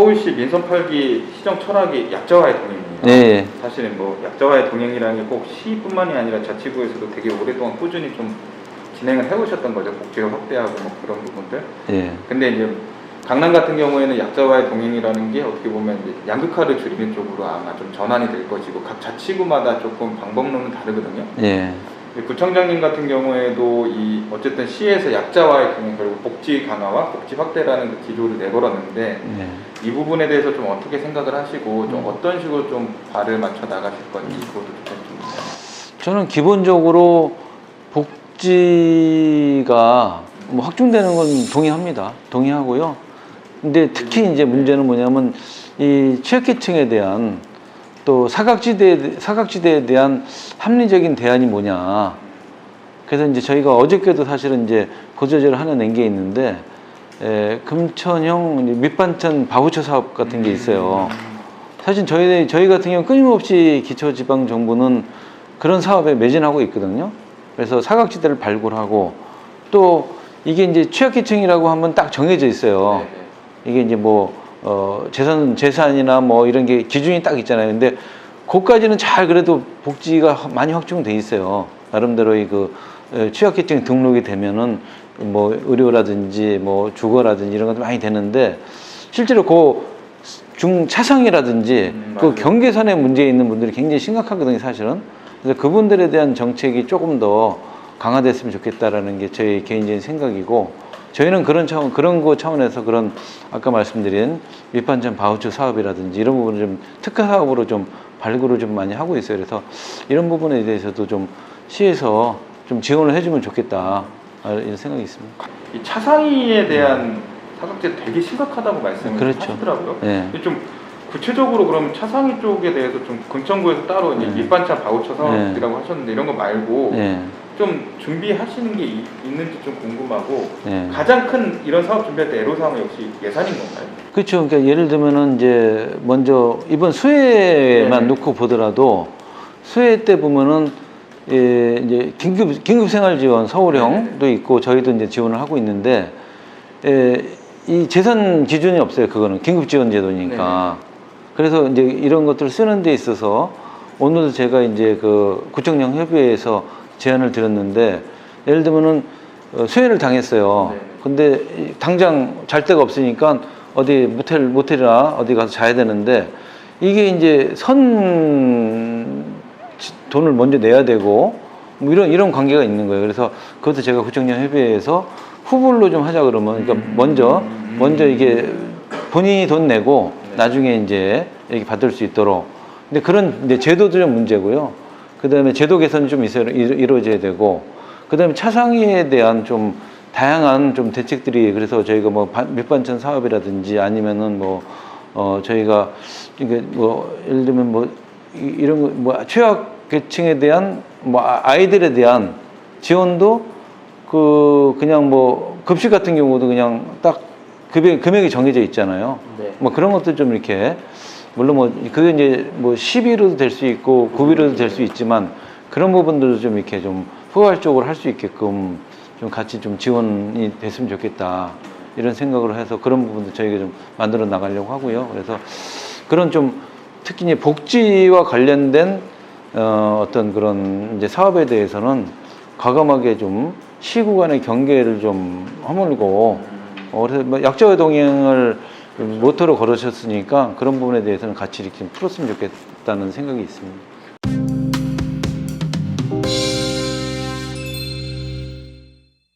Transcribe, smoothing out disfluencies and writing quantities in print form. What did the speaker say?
서울시 민선 8기 시정 철학이 약자와의 동행입니다. 네. 사실은 뭐 약자와의 동행이라는 게 꼭 시뿐만이 아니라 자치구에서도 되게 오랫동안 꾸준히 좀 진행을 해오셨던 거죠. 복지를 확대하고 뭐 그런 부분들. 네. 근데 이제 강남 같은 경우에는 약자와의 동행이라는 게 어떻게 보면 이제 양극화를 줄이는 쪽으로 아마 좀 전환이 될 것이고 각 자치구마다 조금 방법론은 다르거든요. 네. 구청장님 같은 경우에도 이 어쨌든 시에서 약자와의 동행 결국 복지 강화와 복지 확대라는 그 기조를 내걸었는데 네. 이 부분에 대해서 좀 어떻게 생각을 하시고 좀 어떤 식으로 좀 발을 맞춰 나가실 건지 그것도 좀 저는 기본적으로 복지가 뭐 확충되는 건 동의합니다. 동의하고요. 근데 특히 이제 문제는 뭐냐면 이 취약계층에 대한 또 사각지대에 대한 합리적인 대안이 뭐냐. 그래서 이제 저희가 어저께도 사실은 이제 보조제를 하나 낸 게 있는데, 금천형 밑반찬 바우처 사업 같은 게 있어요. 사실 저희 같은 경우 끊임없이 기초지방정부는 그런 사업에 매진하고 있거든요. 그래서 사각지대를 발굴하고 또 이게 이제 취약계층이라고 하면 딱 정해져 있어요. 이게 이제 뭐 재산이나 뭐 이런 게 기준이 딱 있잖아요. 근데 그까지는 잘 그래도 복지가 많이 확충돼 있어요. 나름대로 그 취약계층 등록이 되면은 뭐 의료라든지 뭐 주거라든지 이런 것도 많이 되는데 실제로 그 중차상이라든지 그 경계선에 문제 있는 분들이 굉장히 심각하거든요, 사실은. 그래서 그분들에 대한 정책이 조금 더 강화됐으면 좋겠다라는 게 저희 개인적인 생각이고, 저희는 그런 차원에서 그런 아까 말씀드린 밑반찬 바우처 사업이라든지 이런 부분을 좀 특화 사업으로 좀 발굴을 좀 많이 하고 있어요. 그래서 이런 부분에 대해서도 좀 시에서 좀 지원을 해주면 좋겠다 이런 생각이 있습니다. 이 차상위에 대한 사각지대 되게 심각하다고 말씀을 그렇죠. 하시더라고요. 네. 좀 구체적으로 그럼 차상위 쪽에 대해서 좀 금천구에서 따로 이제 밑반찬 바우처 사업이라고 하셨는데 이런 거 말고 좀 준비하시는 게 있는지 좀 궁금하고, 가장 큰 이런 사업 준비할 때 애로사항은 역시 예산인 건가요? 그렇죠. 그러니까 예를 들면은 이제 먼저 이번 수해만 놓고 보더라도 수해 때 보면은 이제 긴급생활지원 서울형도 있고 저희도 이제 지원을 하고 있는데 이 재산 기준이 없어요. 그거는 긴급지원제도니까. 그래서 이제 이런 것들을 쓰는 데 있어서 오늘도 제가 이제 그 구청장 협의회에서 제안을 드렸는데, 예를 들면은 수해를 당했어요. 근데 당장 잘 데가 없으니까 어디 모텔이나 어디 가서 자야 되는데 이게 이제 돈을 먼저 내야 되고 뭐 이런 관계가 있는 거예요. 그래서 그것도 제가 구청장 협의회에서 후불로 좀 하자 그러면, 그러니까 먼저 이게 본인이 돈 내고 나중에 이제 이렇게 받을 수 있도록. 근데 그런 이제 제도도 좀 문제고요. 그 다음에 제도 개선이 좀 이루어져야 되고, 그 다음에 차상위에 대한 좀 다양한 좀 대책들이, 그래서 저희가 뭐 밑반찬 사업이라든지 아니면은 뭐 저희가 이게 뭐 예를 들면 뭐 이런 거 뭐 취약계층에 대한 뭐 아이들에 대한 지원도 그냥 뭐 급식 같은 경우도 그냥 딱 금액이 정해져 있잖아요. 뭐 그런 것도 좀 이렇게, 물론 뭐 그게 이제 뭐 10위로도 될 수 있고 9위로도 될 수 있지만 그런 부분들도 좀 이렇게 좀 포괄적으로 할 수 있게끔 좀 같이 좀 지원이 됐으면 좋겠다 이런 생각을 해서 그런 부분도 저희가 좀 만들어 나가려고 하고요. 그래서 그런 좀 특히 이제 복지와 관련된 어떤 그런 이제 사업에 대해서는 과감하게 좀 시구 간의 경계를 좀 허물고, 그래서 뭐 약자와 동행을 모토로 걸으셨으니까 그런 부분에 대해서는 같이 이렇게 풀었으면 좋겠다는 생각이 있습니다.